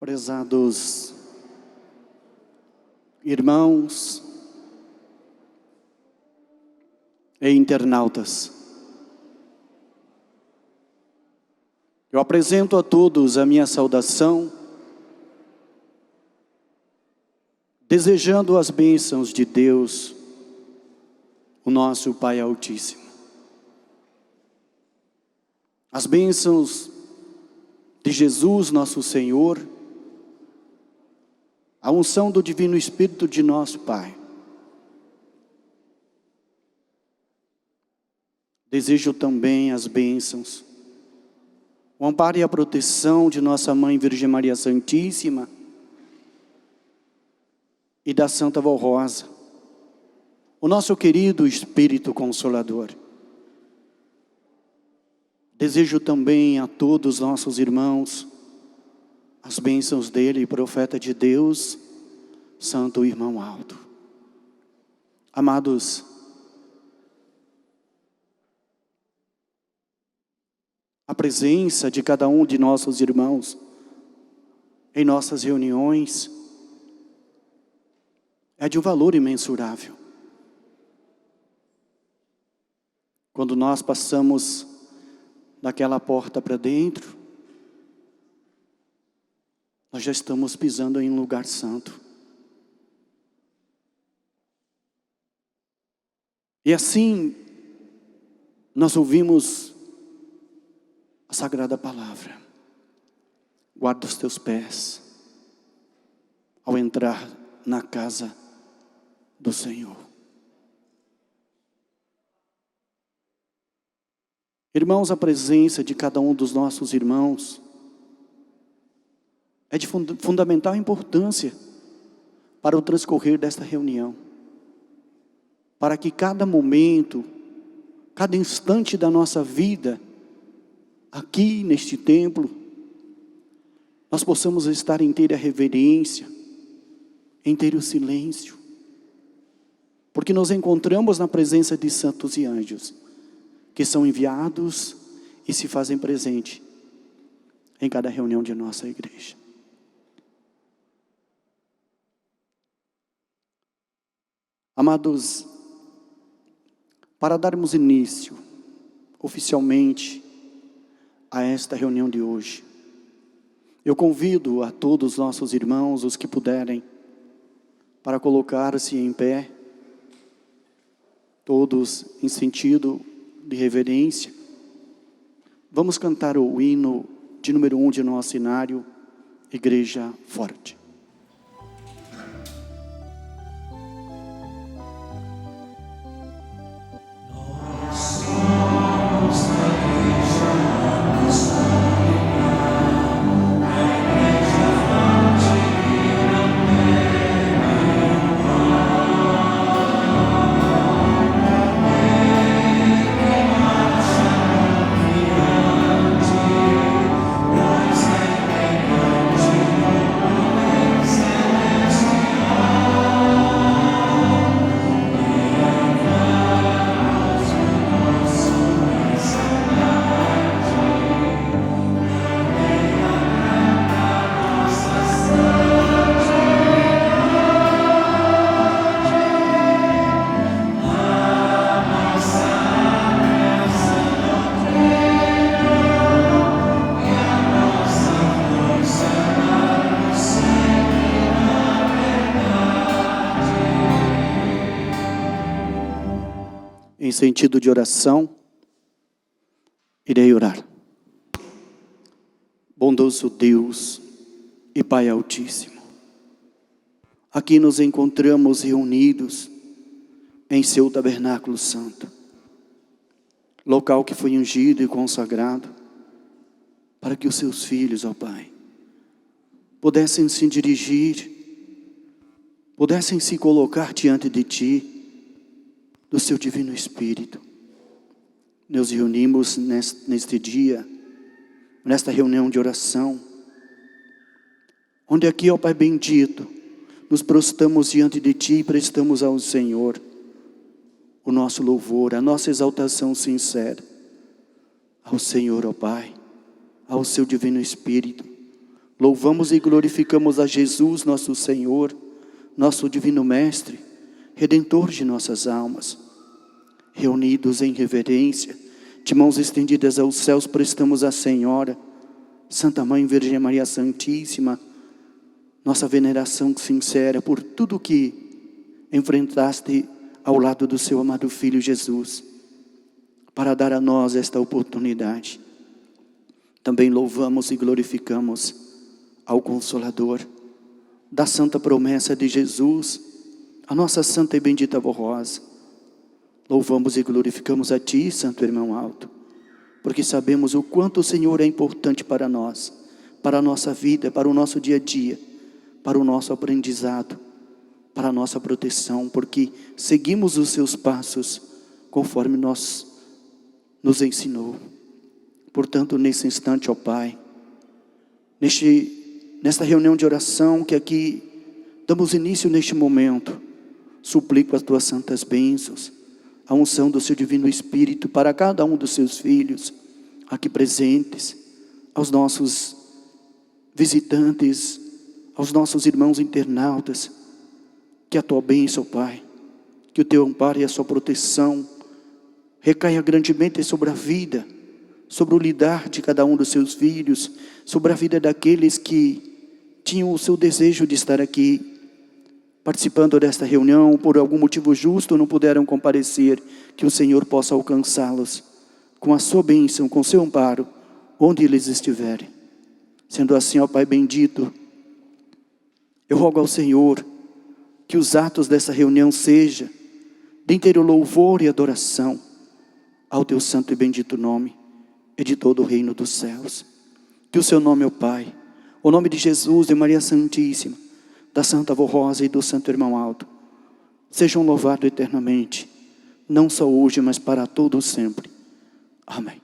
Prezados irmãos e internautas, eu apresento a todos a minha saudação, desejando as bênçãos de Deus, o nosso Pai Altíssimo. As bênçãos de Jesus, nosso Senhor, a unção do Divino Espírito de nosso Pai. Desejo também as bênçãos, o amparo e a proteção de nossa Mãe Virgem Maria Santíssima e da Santa Vó Rosa, o nosso querido Espírito Consolador. Desejo também a todos os nossos irmãos as bênçãos dele, profeta de Deus, Santo Irmão Aldo. Amados, a presença de cada um de nossos irmãos em nossas reuniões é de um valor imensurável. Quando nós passamos daquela porta para dentro, nós já estamos pisando em um lugar santo. E assim, nós ouvimos a Sagrada Palavra. Guarda os teus pés ao entrar na casa do Senhor. Irmãos, a presença de cada um dos nossos irmãos é de fundamental importância para o transcorrer desta reunião. Para que cada momento, cada instante da nossa vida, aqui neste templo, nós possamos estar em inteira reverência, em inteiro silêncio. Porque nos encontramos na presença de santos e anjos, que são enviados e se fazem presente em cada reunião de nossa igreja. Amados, para darmos início oficialmente a esta reunião de hoje, eu convido a todos os nossos irmãos, os que puderem, para colocar-se em pé, todos em sentido de reverência. Vamos cantar o hino de número 1 de nosso cenário, Igreja Forte. Em sentido de oração, irei orar. Bondoso Deus e Pai Altíssimo, aqui nos encontramos reunidos em seu tabernáculo santo, local que foi ungido e consagrado para que os seus filhos, ó Pai, pudessem se dirigir, pudessem se colocar diante de Ti, do seu Divino Espírito. Nos reunimos neste dia, nesta reunião de oração, onde aqui, ó Pai bendito, nos prostramos diante de Ti e prestamos ao Senhor o nosso louvor, a nossa exaltação sincera ao Senhor, ó Pai, ao seu Divino Espírito, Louvamos e glorificamos a Jesus, nosso Senhor, nosso Divino Mestre, Redentor de nossas almas. Reunidos em reverência, de mãos estendidas aos céus, prestamos à Senhora, Santa Mãe Virgem Maria Santíssima, nossa veneração sincera por tudo que enfrentaste ao lado do seu amado Filho Jesus, para dar a nós esta oportunidade. Também louvamos e glorificamos ao Consolador, da santa promessa de Jesus, a nossa santa e bendita Avó Rosa. Louvamos e glorificamos a Ti, Santo Irmão Alto, porque sabemos o quanto o Senhor é importante para nós, para a nossa vida, para o nosso dia a dia, para o nosso aprendizado, para a nossa proteção, porque seguimos os Seus passos, conforme nos ensinou. Portanto, nesse instante, ó Pai, nesta reunião de oração que aqui damos início neste momento, suplico as Tuas santas bênçãos, a unção do Seu Divino Espírito para cada um dos Seus filhos aqui presentes, aos nossos visitantes, aos nossos irmãos internautas, que a Tua bênção, Pai, que o Teu amparo e a Sua proteção recaia grandemente sobre a vida, sobre o lidar de cada um dos Seus filhos, sobre a vida daqueles que tinham o seu desejo de estar aqui, participando desta reunião, por algum motivo justo não puderam comparecer, que o Senhor possa alcançá-los, com a Sua bênção, com o Seu amparo, onde eles estiverem. Sendo assim, ó Pai bendito, eu rogo ao Senhor, que os atos dessa reunião sejam de inteiro louvor e adoração, ao Teu santo e bendito nome, e de todo o reino dos céus. Que o Seu nome, ó Pai, o nome de Jesus, de Maria Santíssima, da Santa Avó Rosa e do Santo Irmão Alto, sejam louvados eternamente, não só hoje, mas para todo sempre. Amém.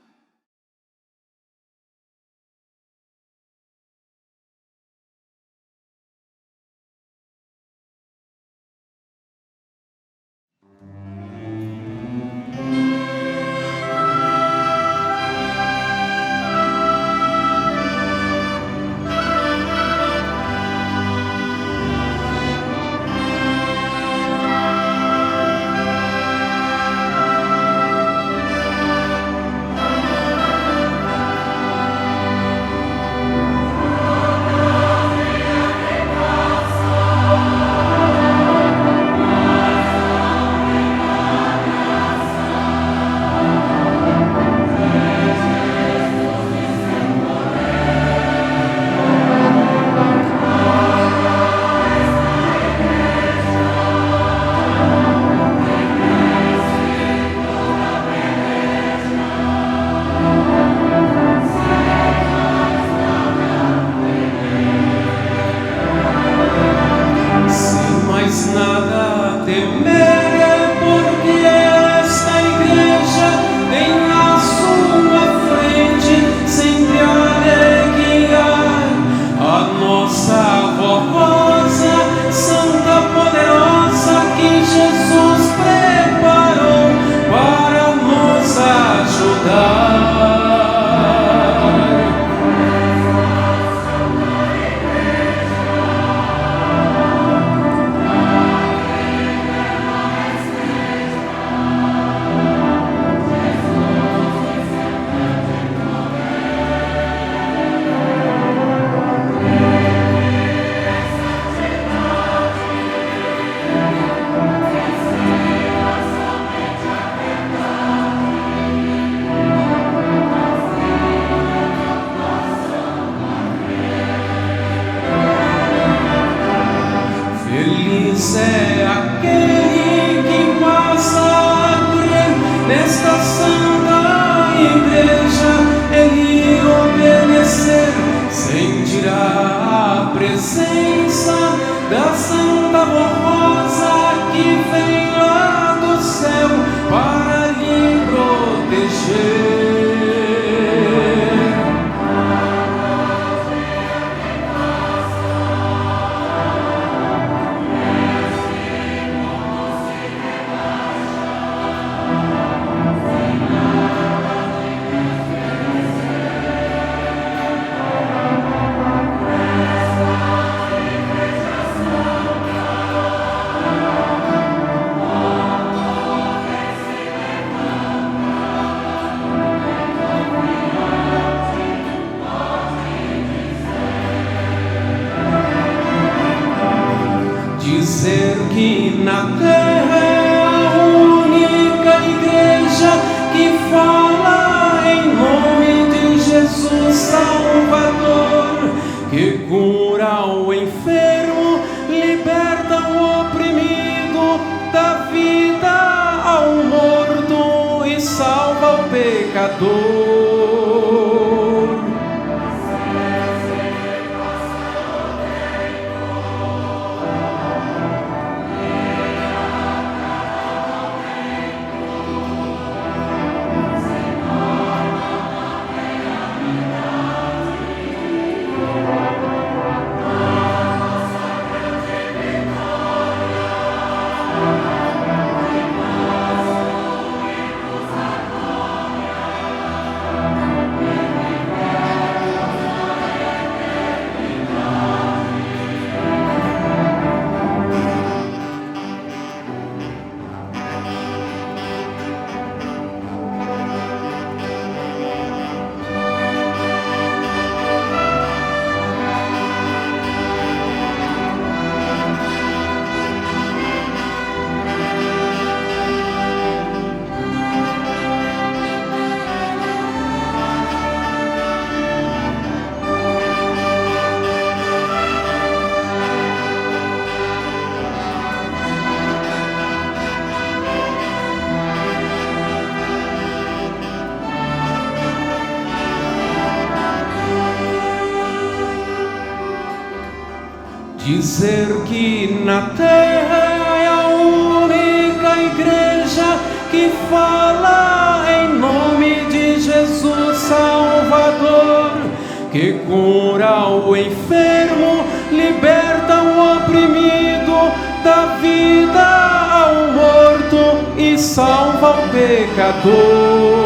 que na terra é a única igreja que fala em nome de Jesus Salvador, que cura o enfermo, liberta o oprimido, dá vida ao morto e salva o pecador. Dizer que na terra é a única igreja que fala em nome de Jesus Salvador, que cura o enfermo, liberta o oprimido, dá vida ao morto e salva o pecador.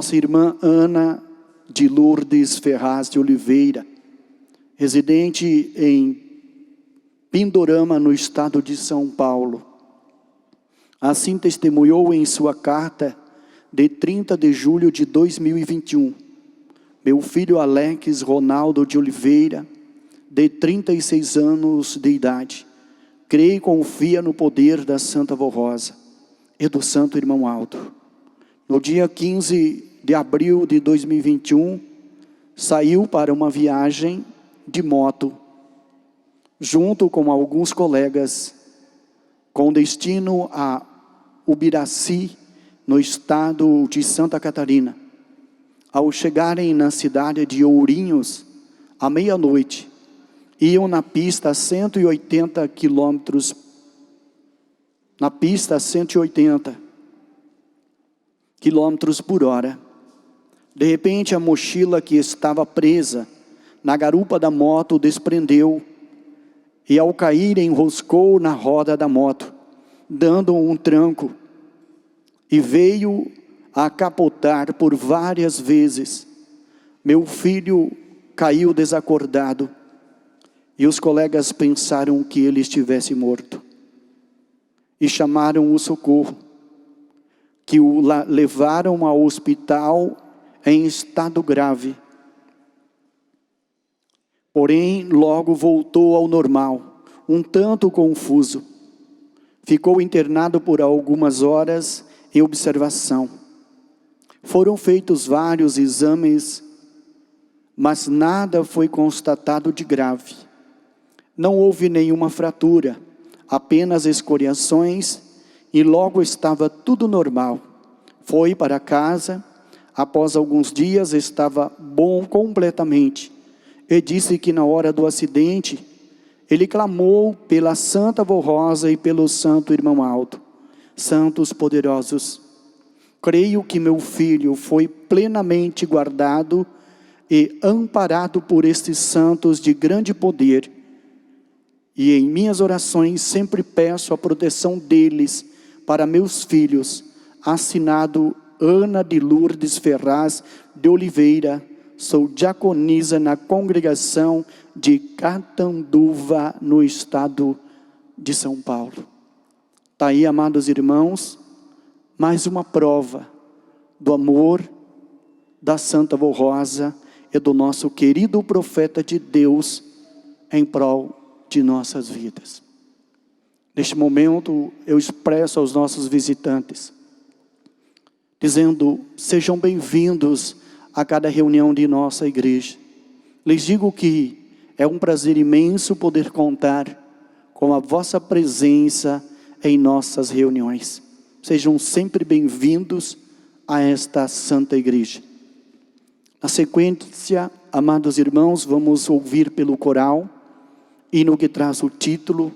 nossa irmã Ana de Lourdes Ferraz de Oliveira, residente em Pindorama, no estado de São Paulo. Assim testemunhou em sua carta de 30 de julho de 2021. Meu filho Alex Ronaldo de Oliveira, de 36 anos de idade, crê e confia no poder da Santa Vó Rosa e do Santo Irmão Aldo. No dia 15 de abril de 2021, saiu para uma viagem de moto, junto com alguns colegas, com destino a Ubiraci, no estado de Santa Catarina. Ao chegarem na cidade de Ourinhos, à meia-noite, iam na pista a 180 quilômetros, por hora. De repente, a mochila que estava presa na garupa da moto desprendeu e, ao cair, enroscou na roda da moto, dando um tranco, e veio a capotar por várias vezes. Meu filho caiu desacordado e os colegas pensaram que ele estivesse morto e chamaram o socorro, que o levaram ao hospital em estado grave. Porém, logo voltou ao normal, um tanto confuso. Ficou internado por algumas horas em observação. Foram feitos vários exames, mas nada foi constatado de grave. Não houve nenhuma fratura, apenas escoriações, e logo estava tudo normal. Foi para casa, após alguns dias estava bom completamente, e disse que na hora do acidente, ele clamou pela Santa Vó Rosa e pelo Santo Irmão Aldo, santos poderosos. Creio que meu filho foi plenamente guardado e amparado por estes santos de grande poder, e em minhas orações sempre peço a proteção deles para meus filhos. Assinado Ana de Lourdes Ferraz de Oliveira, sou diaconisa na congregação de Catanduva, no estado de São Paulo. Está aí, amados irmãos, mais uma prova do amor da Santa Vó Rosa e do nosso querido profeta de Deus em prol de nossas vidas. Neste momento, eu expresso aos nossos visitantes, dizendo: sejam bem-vindos a cada reunião de nossa igreja. Lhes digo que é um prazer imenso poder contar com a vossa presença em nossas reuniões. Sejam sempre bem-vindos a esta santa igreja. Na sequência, amados irmãos, vamos ouvir pelo coral, hino que traz o título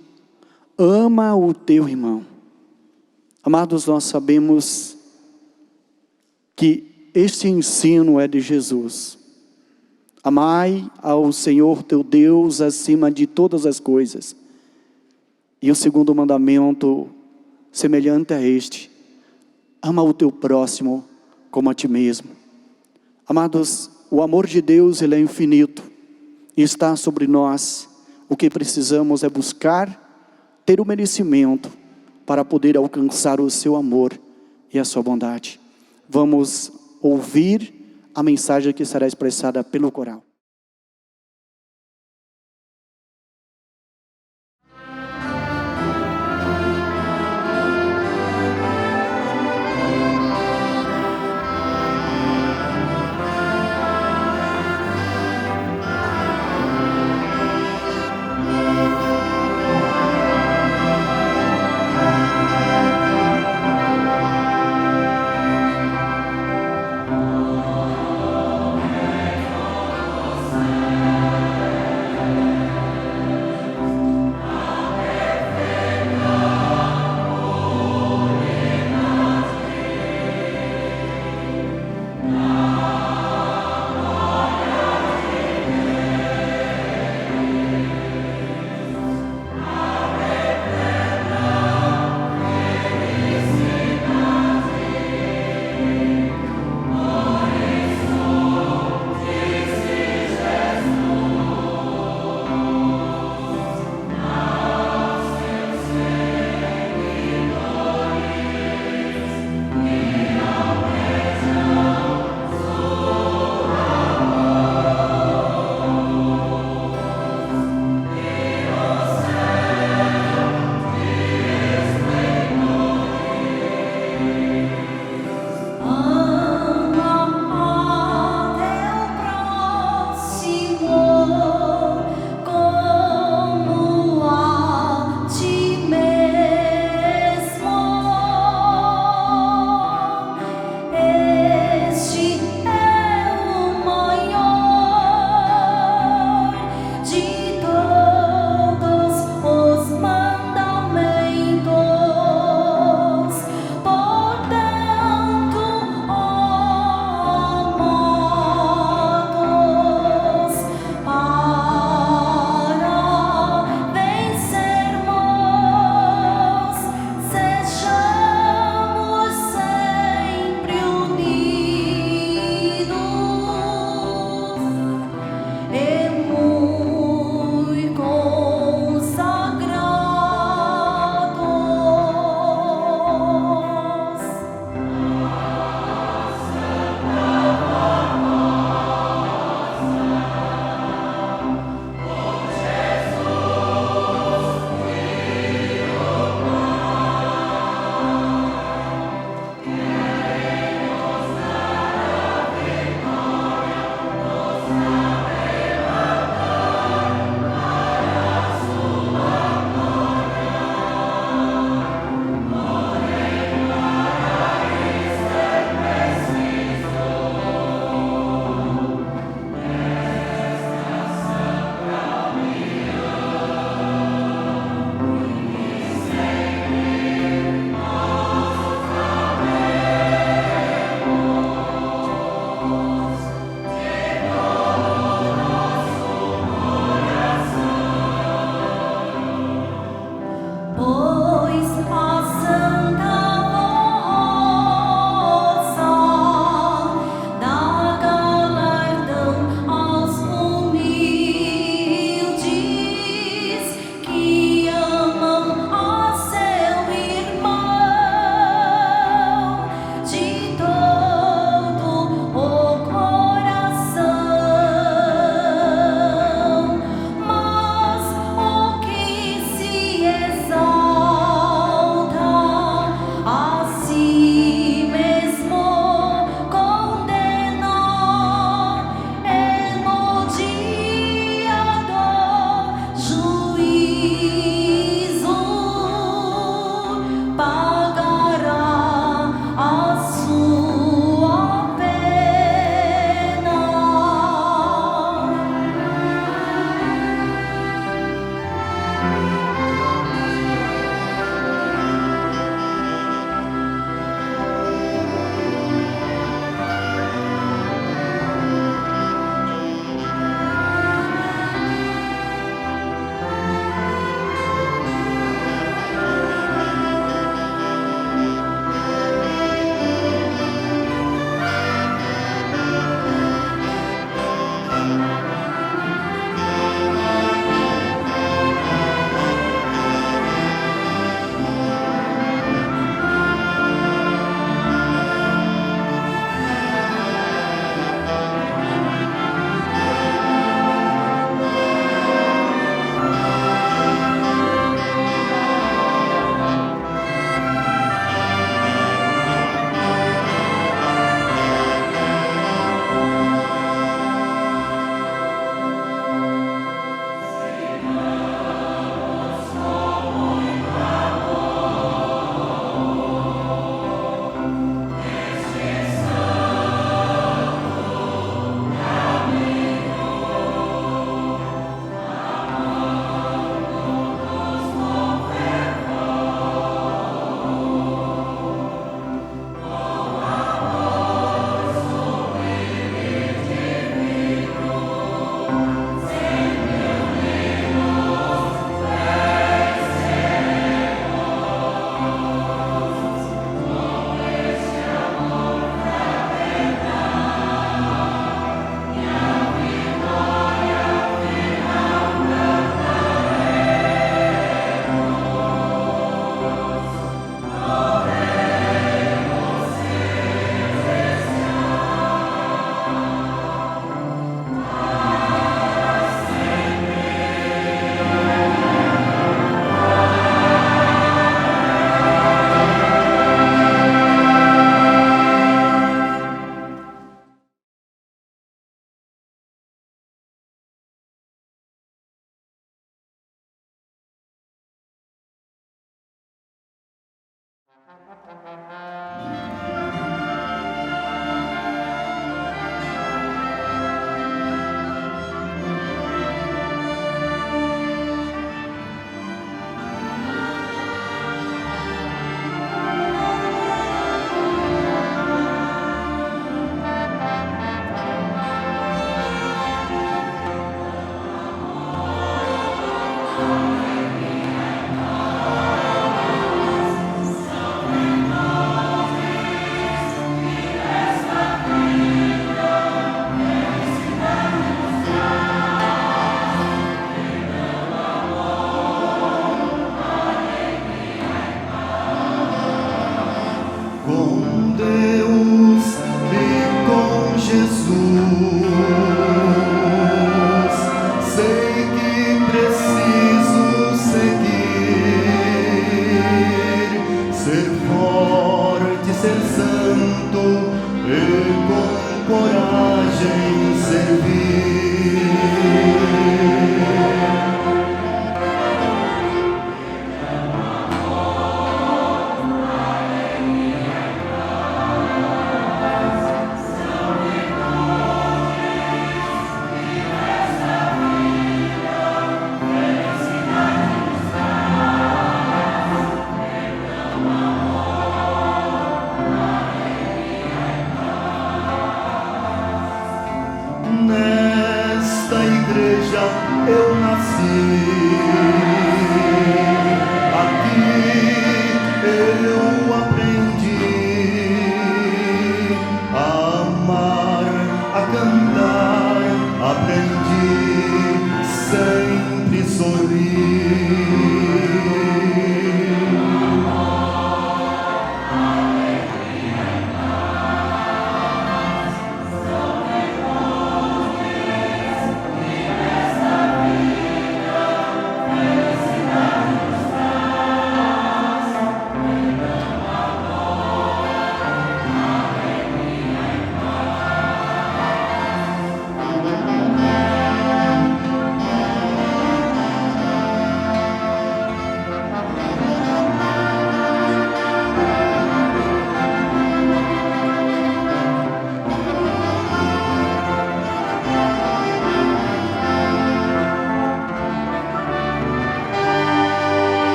Ama o teu irmão. Amados, nós sabemos que este ensino é de Jesus. Amai ao Senhor teu Deus acima de todas as coisas. E o segundo mandamento, semelhante a este: ama o teu próximo como a ti mesmo. Amados, o amor de Deus, ele é infinito e está sobre nós. O que precisamos é buscar ter o merecimento para poder alcançar o seu amor e a sua bondade. Vamos ouvir a mensagem que será expressada pelo coral.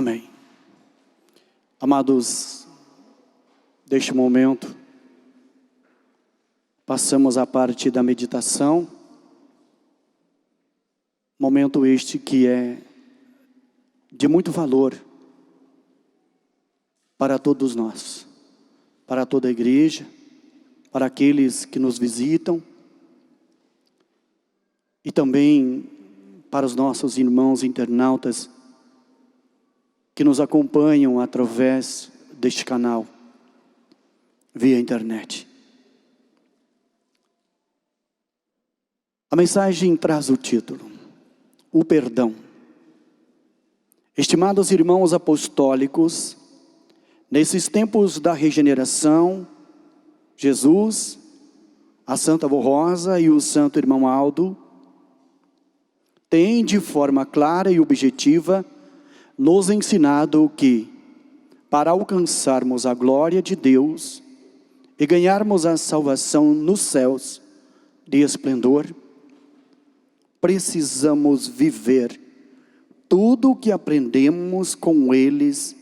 Amém. Amados, neste momento, passamos a parte da meditação. Momento este que é de muito valor para todos nós, para toda a igreja, para aqueles que nos visitam e também para os nossos irmãos internautas que nos acompanham através deste canal, via internet. A mensagem traz o título, o perdão. Estimados irmãos apostólicos, nesses tempos da regeneração, Jesus, a Santa Avó Rosa e o Santo Irmão Aldo têm de forma clara e objetiva nos ensinado que, para alcançarmos a glória de Deus e ganharmos a salvação nos céus de esplendor, precisamos viver tudo o que aprendemos com eles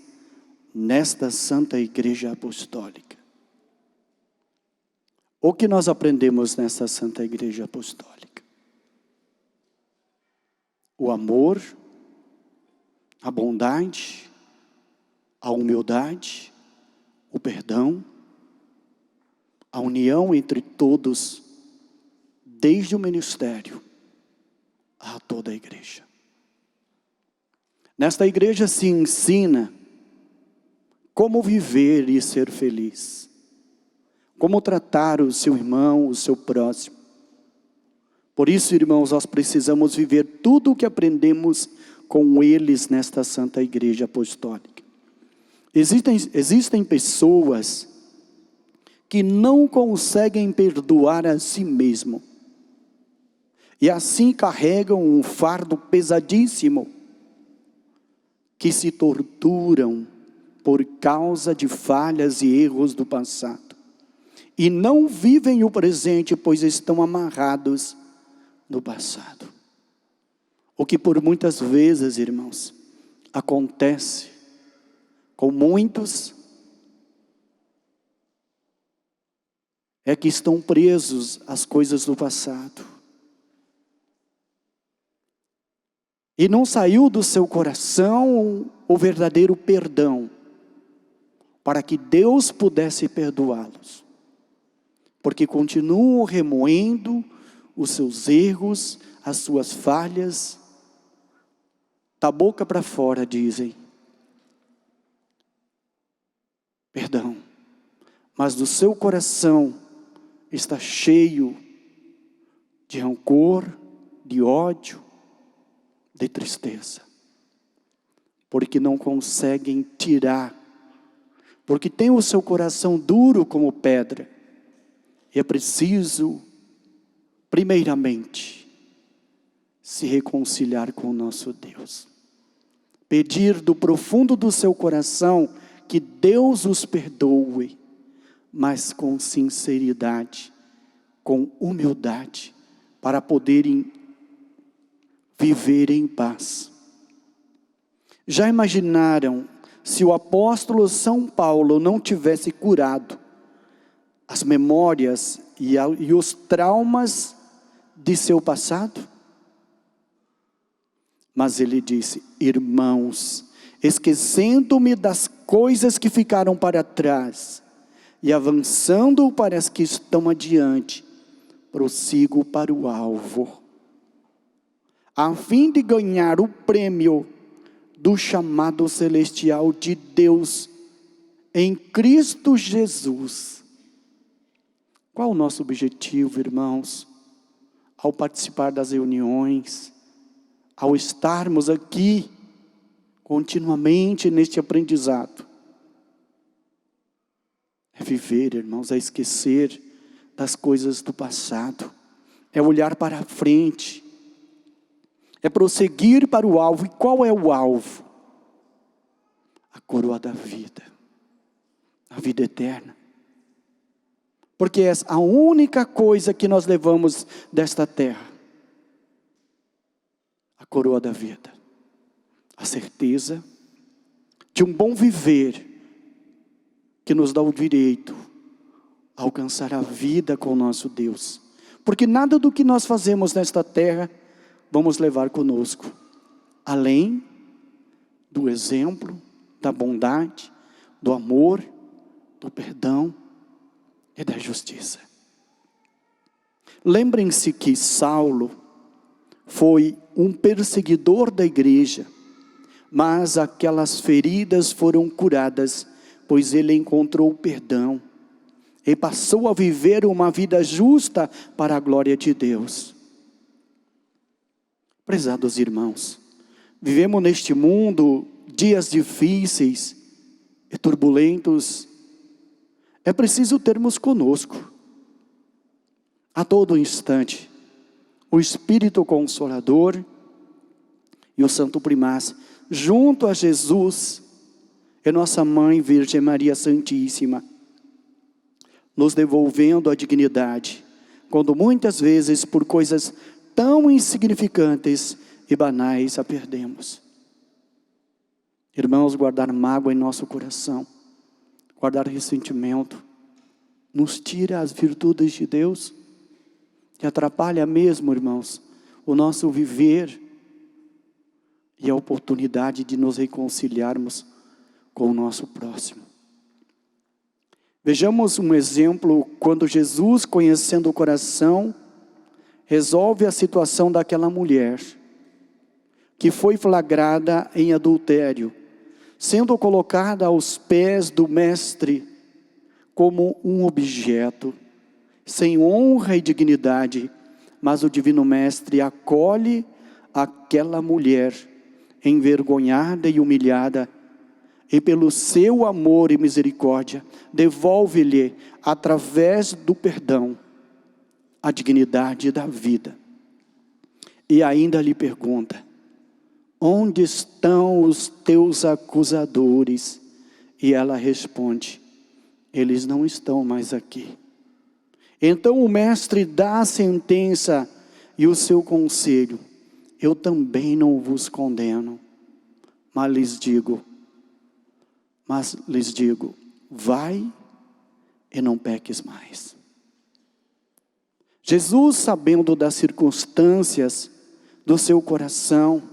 nesta Santa Igreja Apostólica. O que nós aprendemos nesta Santa Igreja Apostólica? O amor, a bondade, a humildade, o perdão, a união entre todos, desde o ministério a toda a igreja. Nesta igreja se ensina como viver e ser feliz, como tratar o seu irmão, o seu próximo. Por isso, irmãos, nós precisamos viver tudo o que aprendemos com eles nesta Santa Igreja Apostólica. Existem pessoas que não conseguem perdoar a si mesmo, e assim carregam um fardo pesadíssimo, que se torturam por causa de falhas e erros do passado, e não vivem o presente, pois estão amarrados no passado. O que por muitas vezes, irmãos, acontece com muitos, é que estão presos às coisas do passado. E não saiu do seu coração o verdadeiro perdão, para que Deus pudesse perdoá-los. Porque continuam remoendo os seus erros, as suas falhas, da boca para fora dizem perdão, mas do seu coração está cheio de rancor, de ódio, de tristeza, porque não conseguem tirar, porque tem o seu coração duro como pedra. E é preciso, primeiramente, se reconciliar com o nosso Deus, pedir do profundo do seu coração que Deus os perdoe, mas com sinceridade, com humildade, para poderem viver em paz. Já imaginaram se o apóstolo São Paulo não tivesse curado as memórias e os traumas de seu passado? Mas ele disse: irmãos, esquecendo-me das coisas que ficaram para trás e avançando para as que estão adiante, prossigo para o alvo, a fim de ganhar o prêmio do chamado celestial de Deus em Cristo Jesus. Qual o nosso objetivo, irmãos, ao participar das reuniões, ao estarmos aqui continuamente neste aprendizado? É viver, irmãos, é esquecer das coisas do passado, é olhar para a frente, é prosseguir para o alvo. E qual é o alvo? A coroa da vida, a vida eterna. Porque é a única coisa que nós levamos desta terra, a coroa da vida, a certeza de um bom viver, que nos dá o direito a alcançar a vida com o nosso Deus. Porque nada do que nós fazemos nesta terra vamos levar conosco, além do exemplo, da bondade, do amor, do perdão e da justiça. Lembrem-se que Saulo foi um perseguidor da igreja, mas aquelas feridas foram curadas, pois ele encontrou perdão e passou a viver uma vida justa para a glória de Deus. Prezados irmãos, vivemos neste mundo dias difíceis e turbulentos, É preciso termos conosco, a todo instante, o Espírito Consolador e o Santo Primaz, junto a Jesus e nossa Mãe Virgem Maria Santíssima, nos devolvendo a dignidade, quando muitas vezes por coisas tão insignificantes e banais a perdemos. Irmãos, guardar mágoa em nosso coração, guardar ressentimento, nos tira as virtudes de Deus, que atrapalha mesmo, irmãos, o nosso viver e a oportunidade de nos reconciliarmos com o nosso próximo. Vejamos um exemplo quando Jesus, conhecendo o coração, resolve a situação daquela mulher que foi flagrada em adultério, sendo colocada aos pés do Mestre como um objeto, sem honra e dignidade, mas o Divino Mestre acolhe aquela mulher envergonhada e humilhada, e pelo seu amor e misericórdia, devolve-lhe, através do perdão, a dignidade da vida. E ainda lhe pergunta: onde estão os teus acusadores? E ela responde: eles não estão mais aqui. Então o Mestre dá a sentença e o seu conselho: eu também não vos condeno, mas lhes digo, vai e não peques mais. Jesus, sabendo das circunstâncias do seu coração,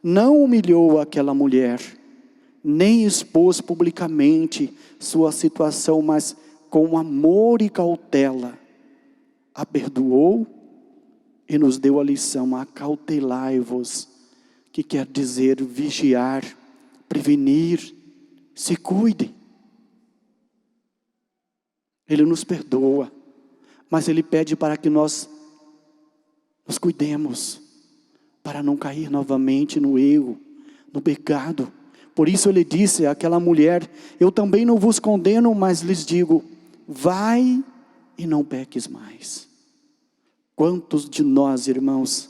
não humilhou aquela mulher, nem expôs publicamente sua situação, mas com amor e cautela, a perdoou e nos deu a lição: acautelai-vos, que quer dizer vigiar, prevenir, se cuide. Ele nos perdoa, mas Ele pede para que nós nos cuidemos, para não cair novamente no erro, no pecado. Por isso Ele disse àquela mulher: eu também não vos condeno, mas lhes digo, vai e não peques mais. Quantos de nós, irmãos,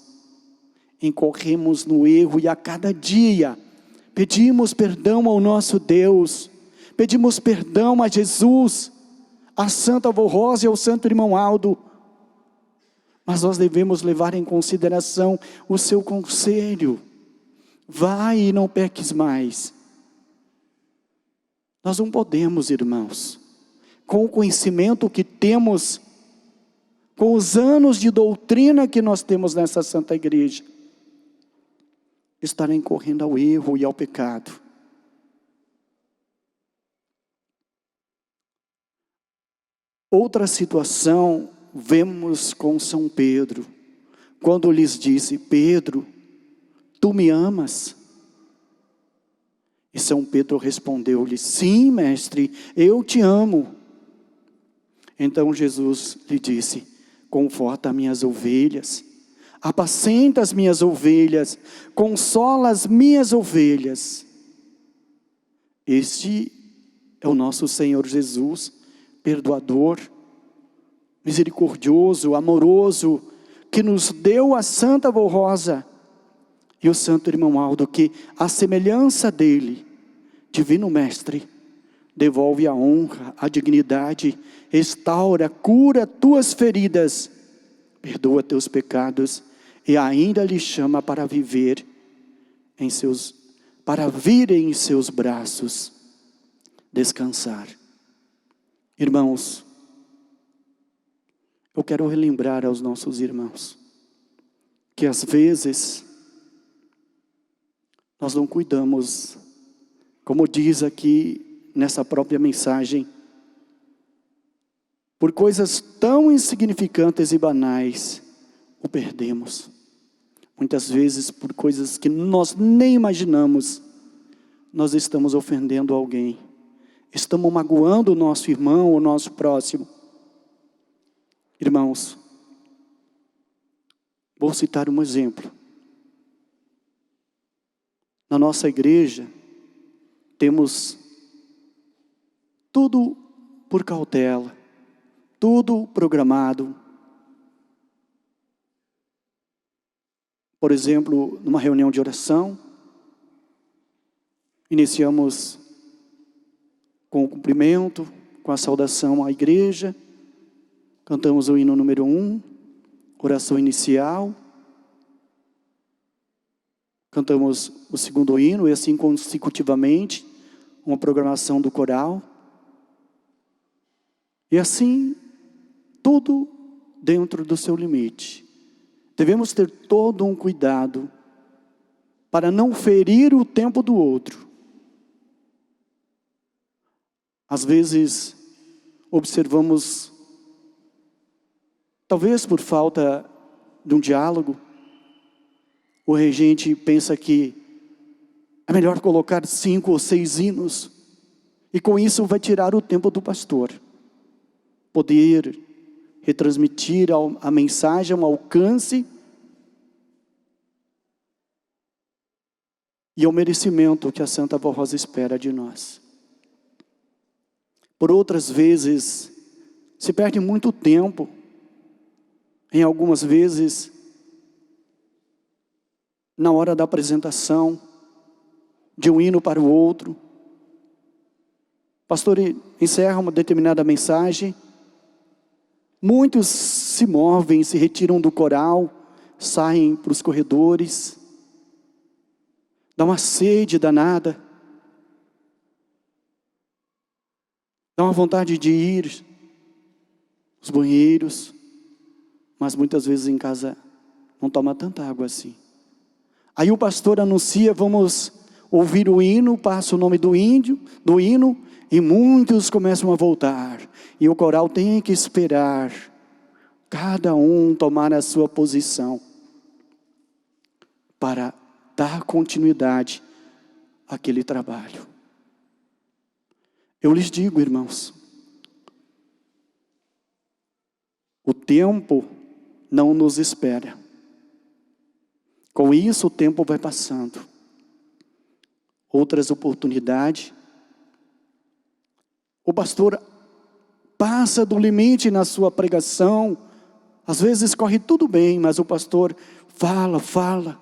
incorremos no erro e a cada dia pedimos perdão ao nosso Deus, pedimos perdão a Jesus, a Santa Avó Rosa e ao Santo Irmão Aldo, mas nós devemos levar em consideração o seu conselho: vai e não peques mais. Nós não podemos, irmãos, com o conhecimento que temos, com os anos de doutrina que nós temos nessa Santa Igreja, estarem correndo ao erro e ao pecado. Outra situação vemos com São Pedro, quando lhes disse: Pedro, tu me amas? E São Pedro respondeu-lhe: sim, mestre, eu te amo. Então Jesus lhe disse: conforta as minhas ovelhas, apacenta as minhas ovelhas, consola as minhas ovelhas. Este é o nosso Senhor Jesus, perdoador, misericordioso, amoroso, que nos deu a Santa Avó Rosa e o Santo Irmão Aldo, que a semelhança dele, Divino Mestre, devolve a honra, a dignidade, restaura, cura tuas feridas, perdoa teus pecados e ainda lhe chama para viver para vir em seus braços, descansar. Irmãos, eu quero relembrar aos nossos irmãos que às vezes nós não cuidamos, como diz aqui nessa própria mensagem, por coisas tão insignificantes e banais, o perdemos. Muitas vezes por coisas que nós nem imaginamos, nós estamos ofendendo alguém, estamos magoando o nosso irmão, o nosso próximo. Irmãos, vou citar um exemplo. Na nossa igreja, temos tudo por cautela, tudo programado. Por exemplo, numa reunião de oração, iniciamos com o cumprimento, com a saudação à igreja, cantamos o hino número 1, oração inicial, cantamos o segundo hino, e assim consecutivamente, uma programação do coral. E assim, tudo dentro do seu limite. Devemos ter todo um cuidado para não ferir o tempo do outro. Às vezes, observamos, talvez por falta de um diálogo, o regente pensa que é melhor colocar 5 ou 6 hinos, e com isso vai tirar o tempo do pastor. Poder retransmitir a mensagem, um alcance, e ao merecimento que a Santa Vó Rosa espera de nós. Por outras vezes, se perde muito tempo, em algumas vezes, na hora da apresentação, de um hino para o outro. O pastor encerra uma determinada mensagem, muitos se movem, se retiram do coral, saem para os corredores, dá uma sede danada, dá uma vontade de ir aos banheiros, mas muitas vezes em casa não toma tanta água assim. Aí o pastor anuncia, vamos ouvir o hino, passa o nome do hino, e muitos começam a voltar. E o coral tem que esperar cada um tomar a sua posição para dar continuidade àquele trabalho. Eu lhes digo, irmãos, o tempo não nos espera. Com isso o tempo vai passando. Outras oportunidades. O pastor passa do limite na sua pregação. Às vezes corre tudo bem, mas o pastor fala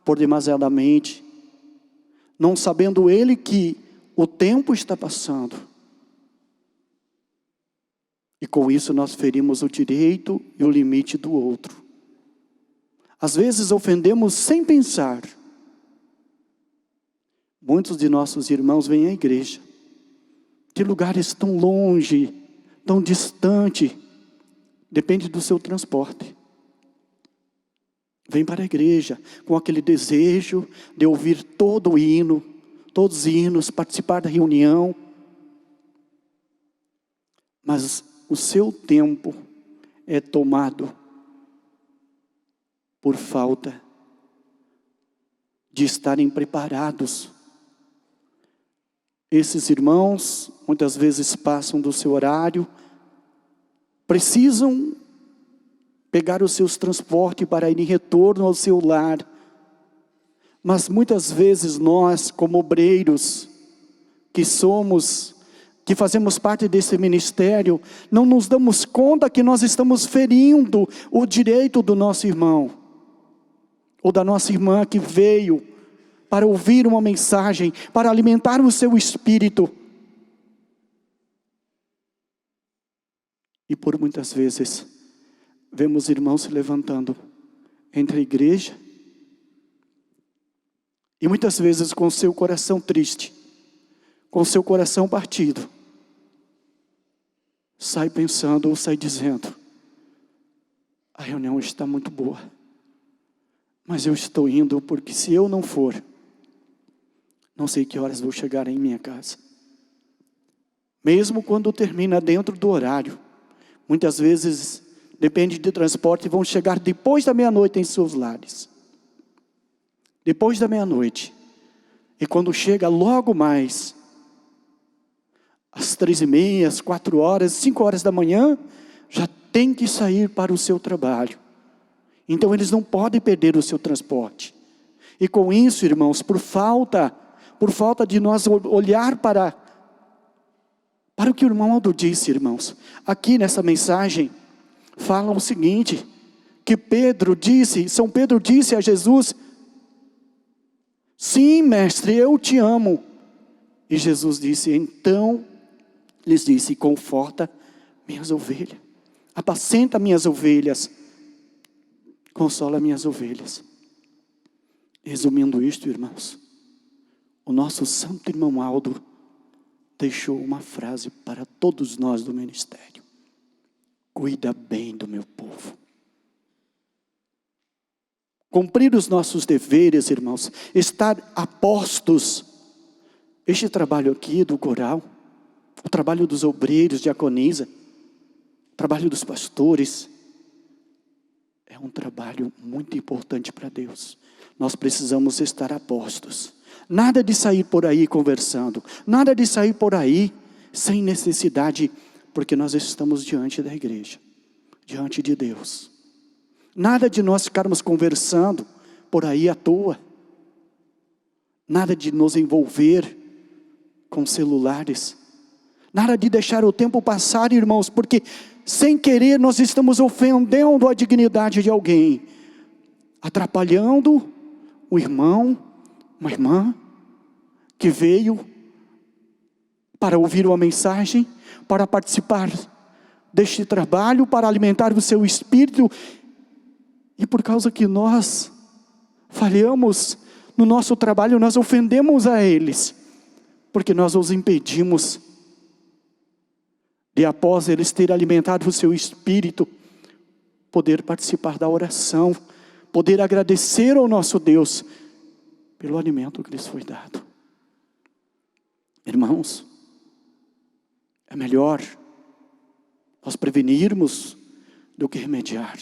por demasiadamente, não sabendo ele que o tempo está passando. E com isso nós ferimos o direito e o limite do outro. Às vezes ofendemos sem pensar. Muitos de nossos irmãos vêm à igreja de lugares tão longe, tão distante, depende do seu transporte. Vem para a igreja com aquele desejo de ouvir todo o hino, todos os hinos, participar da reunião. Mas o seu tempo é tomado por falta de estarem preparados. Esses irmãos muitas vezes passam do seu horário, precisam pegar os seus transportes para ir em retorno ao seu lar. Mas muitas vezes nós, como obreiros, que fazemos parte desse ministério, não nos damos conta que nós estamos ferindo o direito do nosso irmão, ou da nossa irmã que veio para ouvir uma mensagem, para alimentar o seu espírito. E por muitas vezes, vemos irmãos se levantando entre a igreja, e muitas vezes com seu coração triste, com seu coração partido, sai pensando ou sai dizendo, a reunião está muito boa, mas eu estou indo porque se eu não for, não sei que horas vou chegar em minha casa. Mesmo quando termina dentro do horário, muitas vezes depende de transporte, vão chegar depois da meia-noite em seus lares. Depois da meia-noite. E quando chega logo mais, às 3h30, às 4 horas, 5 horas da manhã, já tem que sair para o seu trabalho. Então eles não podem perder o seu transporte. E com isso, irmãos, por falta de nós olhar para Para o que o irmão Aldo disse, irmãos, aqui nessa mensagem, fala o seguinte, que São Pedro disse a Jesus: sim, mestre, eu te amo. E Jesus disse, então, lhes disse, conforta minhas ovelhas, apacenta minhas ovelhas, consola minhas ovelhas. Resumindo isto, irmãos, o nosso santo irmão Aldo deixou uma frase para todos nós do ministério: cuida bem do meu povo. Cumprir os nossos deveres, irmãos, estar a postos. Este trabalho aqui do coral, o trabalho dos obreiros, diaconisa, o trabalho dos pastores, é um trabalho muito importante para Deus. Nós precisamos estar a postos. Nada de sair por aí conversando, nada de sair por aí sem necessidade, porque nós estamos diante da igreja, diante de Deus. Nada de nós ficarmos conversando por aí à toa. Nada de nos envolver com celulares. Nada de deixar o tempo passar, irmãos, porque sem querer nós estamos ofendendo a dignidade de alguém, atrapalhando um irmão, uma irmã, que veio para ouvir uma mensagem, para participar deste trabalho, para alimentar o seu espírito, e por causa que nós falhamos no nosso trabalho, nós ofendemos a eles, porque nós os impedimos de, após eles terem alimentado o seu espírito, poder participar da oração, poder agradecer ao nosso Deus pelo alimento que lhes foi dado. Irmãos, é melhor nós prevenirmos do que remediar.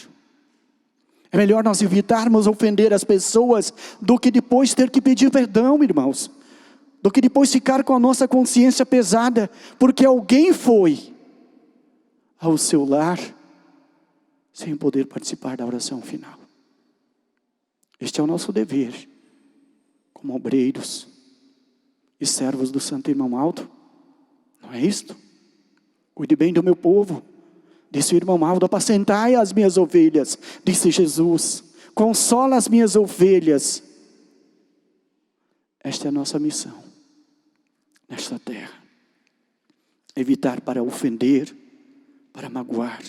É melhor nós evitarmos ofender as pessoas do que depois ter que pedir perdão, irmãos. Do que depois ficar com a nossa consciência pesada, porque alguém foi ao seu lar sem poder participar da oração final. Este é o nosso dever, como obreiros e servos do Santo Irmão Aldo. Não é isto? Cuide bem do meu povo, disse o irmão Aldo, apacentai as minhas ovelhas, disse Jesus, consola as minhas ovelhas. Esta é a nossa missão nesta terra. Evitar para ofender, para magoar.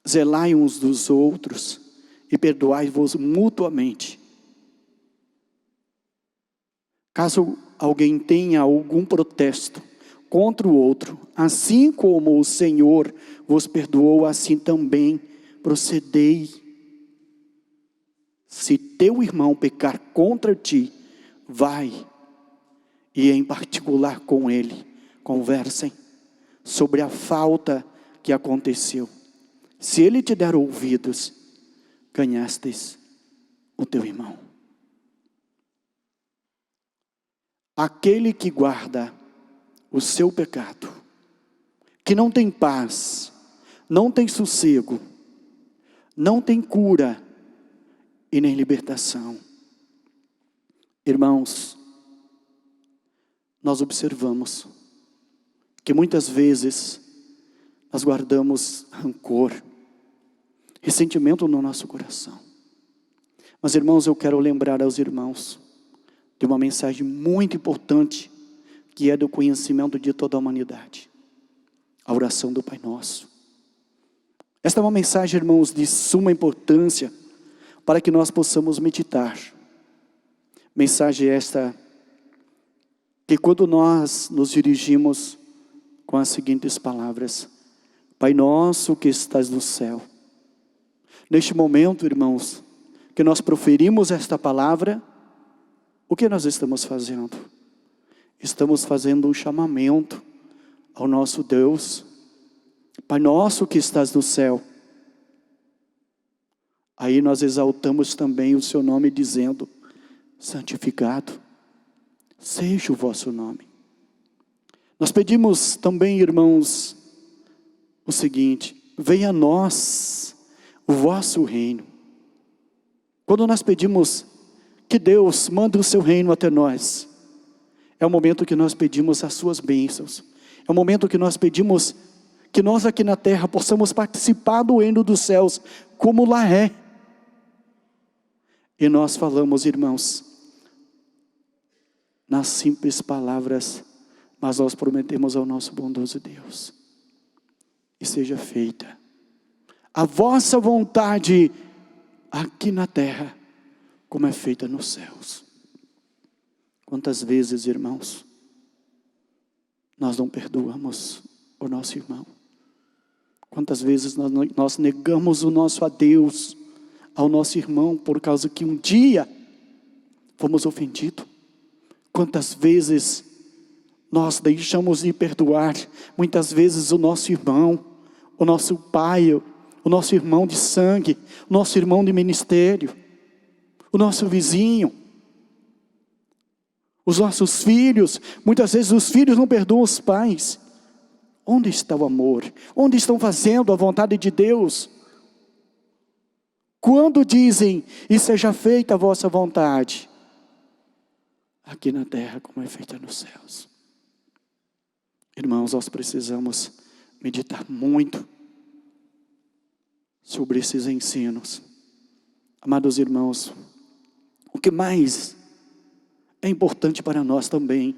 Zelai uns dos outros e perdoai-vos mutuamente. Caso alguém tenha algum protesto contra o outro, assim como o Senhor vos perdoou, assim também procedei. Se teu irmão pecar contra ti, vai e em particular com ele, conversem sobre a falta que aconteceu. Se ele te der ouvidos, ganhastes o teu irmão. Aquele que guarda o seu pecado, que não tem paz, não tem sossego, não tem cura e nem libertação. Irmãos, nós observamos que muitas vezes nós guardamos rancor, ressentimento no nosso coração. Mas, irmãos, eu quero lembrar aos irmãos de uma mensagem muito importante, que é do conhecimento de toda a humanidade. A oração do Pai Nosso. Esta é uma mensagem, irmãos, de suma importância, para que nós possamos meditar. Mensagem esta, que quando nós nos dirigimos com as seguintes palavras: Pai nosso que estás no céu. Neste momento, irmãos, que nós proferimos esta palavra, o que nós estamos fazendo? Estamos fazendo um chamamento ao nosso Deus. Pai nosso que estás no céu. Aí nós exaltamos também o seu nome dizendo: santificado seja o vosso nome. Nós pedimos também, irmãos, o seguinte: venha a nós o vosso reino. Quando nós pedimos que Deus mande o seu reino até nós, É o momento que nós pedimos as suas bênçãos. É o momento que nós pedimos que nós aqui na terra possamos participar do reino dos céus, como lá é. E nós falamos, irmãos, nas simples palavras, mas nós prometemos ao nosso bondoso Deus: e seja feita a vossa vontade aqui na terra, como é feita nos céus. Quantas vezes, irmãos, nós não perdoamos o nosso irmão? Quantas vezes nós negamos o nosso adeus ao nosso irmão, por causa que um dia fomos ofendidos? Quantas vezes nós deixamos de perdoar, muitas vezes o nosso irmão, o nosso pai, o nosso irmão de sangue, o nosso irmão de ministério, o nosso vizinho, os nossos filhos. Muitas vezes os filhos não perdoam os pais. Onde está o amor? Onde estão fazendo a vontade de Deus? Quando dizem: e seja feita a vossa vontade, aqui na terra como é feita nos céus. Irmãos, nós precisamos meditar muito sobre esses ensinos. Amados irmãos, o que mais é importante para nós também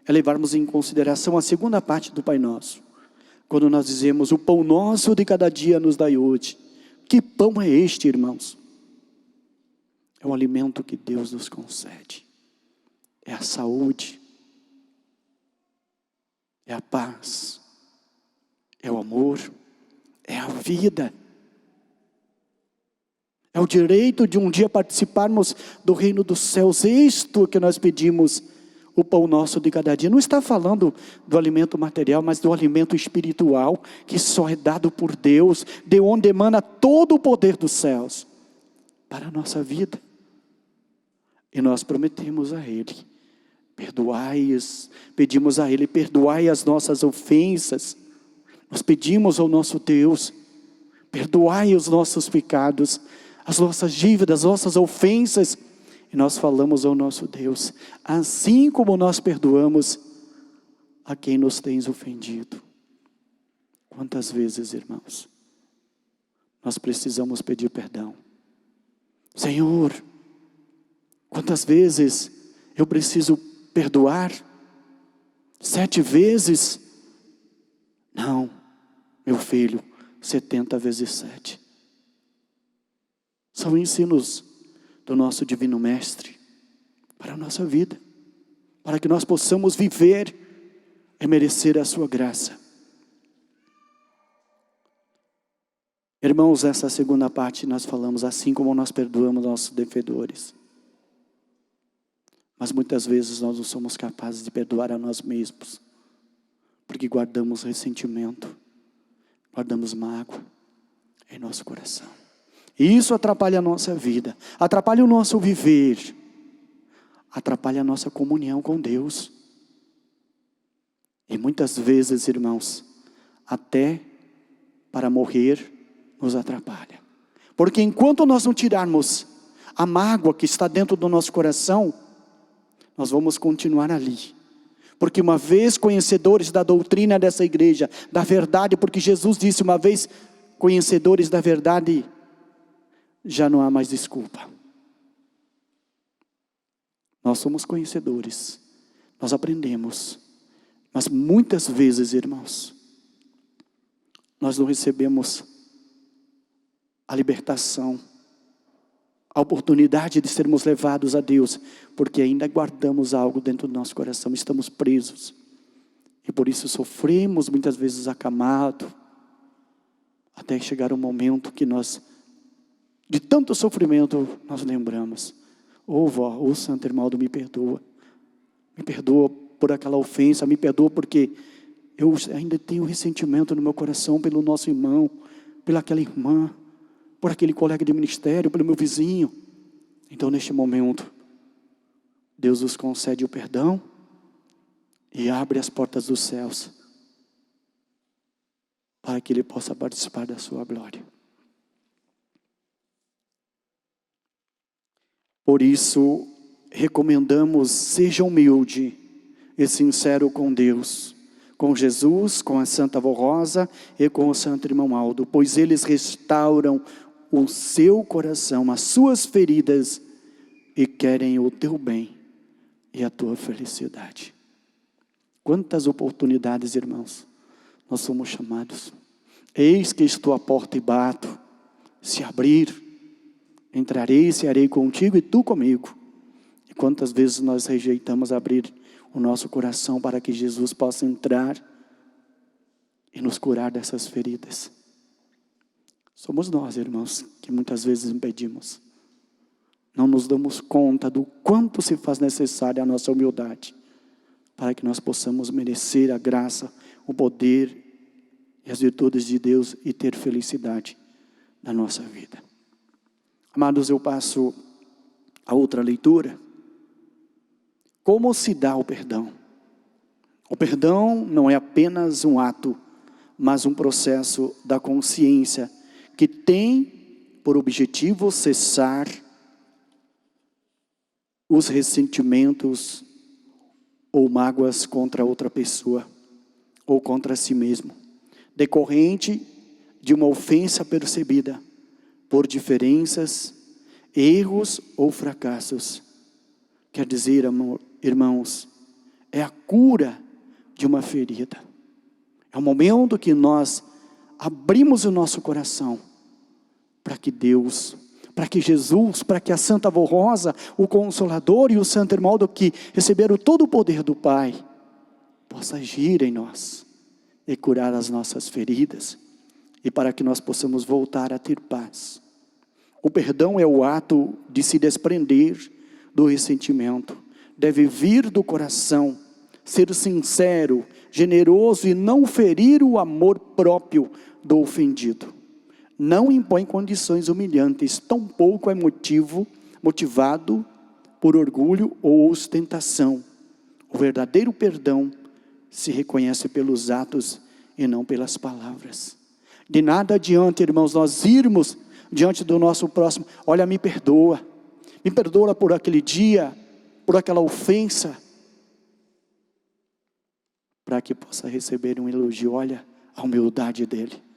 é levarmos em consideração a segunda parte do Pai Nosso. Quando nós dizemos: o pão nosso de cada dia nos dai hoje. Que pão é este, irmãos? É o alimento que Deus nos concede. É a saúde. É a paz. É o amor. É a vida. É o direito de um dia participarmos do reino dos céus. Isto que nós pedimos, o pão nosso de cada dia. Não está falando do alimento material, mas do alimento espiritual, que só é dado por Deus, de onde emana todo o poder dos céus, para a nossa vida. E nós prometemos a Ele: pedimos a Ele: perdoai as nossas ofensas. Nós pedimos ao nosso Deus: perdoai os nossos pecados, as nossas dívidas, as nossas ofensas. E nós falamos ao nosso Deus: assim como nós perdoamos a quem nos tem ofendido. Quantas vezes, irmãos, nós precisamos pedir perdão? Senhor, quantas vezes eu preciso perdoar? 7 vezes? Não, meu filho, 70 vezes 7. São ensinos do nosso Divino Mestre para a nossa vida, para que nós possamos viver e merecer a sua graça. Irmãos, essa segunda parte nós falamos: assim como nós perdoamos nossos devedores. Mas muitas vezes nós não somos capazes de perdoar a nós mesmos, porque guardamos ressentimento, guardamos mágoa em nosso coração. E isso atrapalha a nossa vida, atrapalha o nosso viver, atrapalha a nossa comunhão com Deus. E muitas vezes, irmãos, até para morrer nos atrapalha. Porque enquanto nós não tirarmos a mágoa que está dentro do nosso coração, nós vamos continuar ali. Porque uma vez conhecedores da doutrina dessa igreja, da verdade, porque Jesus disse: uma vez conhecedores da verdade, já não há mais desculpa. Nós somos conhecedores, nós aprendemos, mas muitas vezes, irmãos, nós não recebemos a libertação, a oportunidade de sermos levados a Deus, porque ainda guardamos algo dentro do nosso coração, estamos presos, e por isso sofremos muitas vezes acamado, até chegar um momento que nós, de tanto sofrimento, nós lembramos: vó, Santo Irmão, me perdoa por aquela ofensa, me perdoa porque eu ainda tenho ressentimento no meu coração pelo nosso irmão, pelaquela irmã, por aquele colega de ministério, pelo meu vizinho. Então neste momento, Deus nos concede o perdão e abre as portas dos céus, para que Ele possa participar da sua glória. Por isso, recomendamos: seja humilde, e sincero com Deus, com Jesus, com a Santa Avó Rosa e com o Santo Irmão Aldo, pois eles restauram o seu coração, as suas feridas, e querem o teu bem e a tua felicidade. Quantas oportunidades, irmãos, nós somos chamados. Eis que estou à porta e bato. Se abrir, entrarei e cearei contigo e tu comigo. E quantas vezes nós rejeitamos abrir o nosso coração para que Jesus possa entrar e nos curar dessas feridas. Somos nós, irmãos, que muitas vezes impedimos. Não nos damos conta do quanto se faz necessária a nossa humildade, para que nós possamos merecer a graça, o poder e as virtudes de Deus e ter felicidade na nossa vida. Amados, eu passo a outra leitura. Como se dá o perdão? O perdão não é apenas um ato, mas um processo da consciência que tem por objetivo cessar os ressentimentos ou mágoas contra outra pessoa ou contra si mesmo, decorrente de uma ofensa percebida por diferenças, erros ou fracassos. Quer dizer, irmãos, é a cura de uma ferida. É o momento que nós abrimos o nosso coração para que Deus, para que Jesus, para que a Santa Avó Rosa, o Consolador e o Santo Irmão Aldo, que receberam todo o poder do Pai, possa agir em nós e curar as nossas feridas, e para que nós possamos voltar a ter paz. O perdão é o ato de se desprender do ressentimento, deve vir do coração, ser sincero, generoso e não ferir o amor próprio do ofendido. Não impõe condições humilhantes, tampouco é motivado por orgulho ou ostentação. O verdadeiro perdão se reconhece pelos atos e não pelas palavras. De nada adianta, irmãos, nós irmos diante do nosso próximo: olha, me perdoa por aquele dia, por aquela ofensa, para que possa receber um elogio. Olha a humildade dele.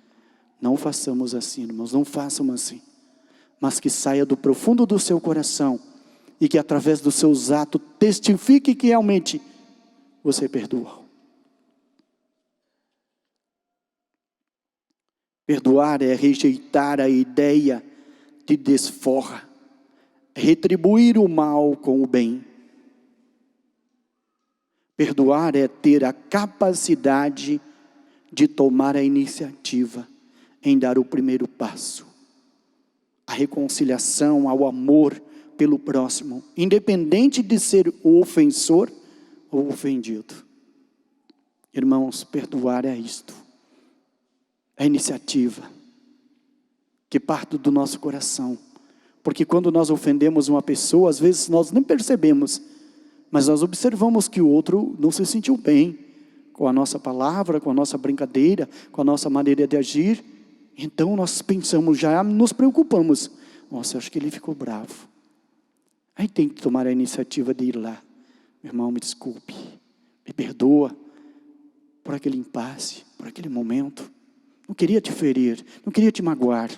Não façamos assim, irmãos, não façam assim, mas que saia do profundo do seu coração e que através dos seus atos testifique que realmente você perdoou. Perdoar é rejeitar a ideia de desforra, é retribuir o mal com o bem. Perdoar é ter a capacidade de tomar a iniciativa em dar o primeiro passo, a reconciliação, ao amor pelo próximo, independente de ser o ofensor ou ofendido. Irmãos, perdoar é isto, é iniciativa que parte do nosso coração, porque quando nós ofendemos uma pessoa, às vezes nós nem percebemos, mas nós observamos que o outro não se sentiu bem com a nossa palavra, com a nossa brincadeira, com a nossa maneira de agir. Então nós pensamos, já nos preocupamos. Nossa, acho que ele ficou bravo. Aí tem que tomar a iniciativa de ir lá. Meu irmão, me desculpe, me perdoa por aquele impasse, por aquele momento. Não queria te ferir, não queria te magoar.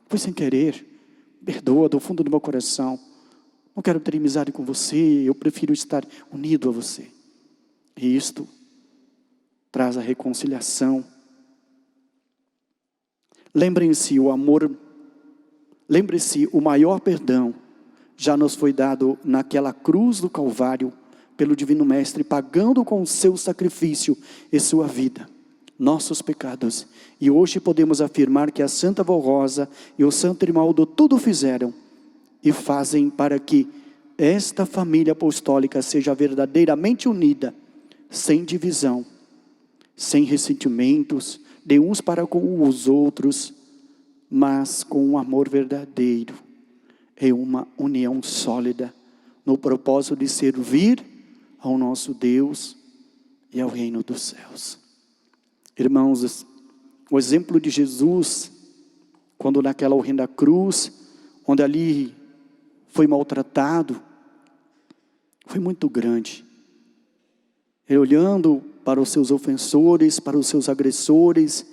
Foi sem querer. Perdoa do fundo do meu coração. Não quero ter amizade com você, eu prefiro estar unido a você. E isto traz a reconciliação. Lembre-se, o maior perdão já nos foi dado naquela cruz do Calvário, pelo Divino Mestre, pagando com o seu sacrifício e sua vida, nossos pecados. E hoje podemos afirmar que a Santa Avó Rosa e o Santo Irmão Aldo tudo fizeram e fazem para que esta família apostólica seja verdadeiramente unida, sem divisão, sem ressentimentos de uns para com os outros, mas com um amor verdadeiro, e uma união sólida, no propósito de servir ao nosso Deus e ao reino dos céus. Irmãos, o exemplo de Jesus, quando naquela horrenda cruz, onde ali foi maltratado, foi muito grande. Ele olhando para os seus ofensores, para os seus agressores,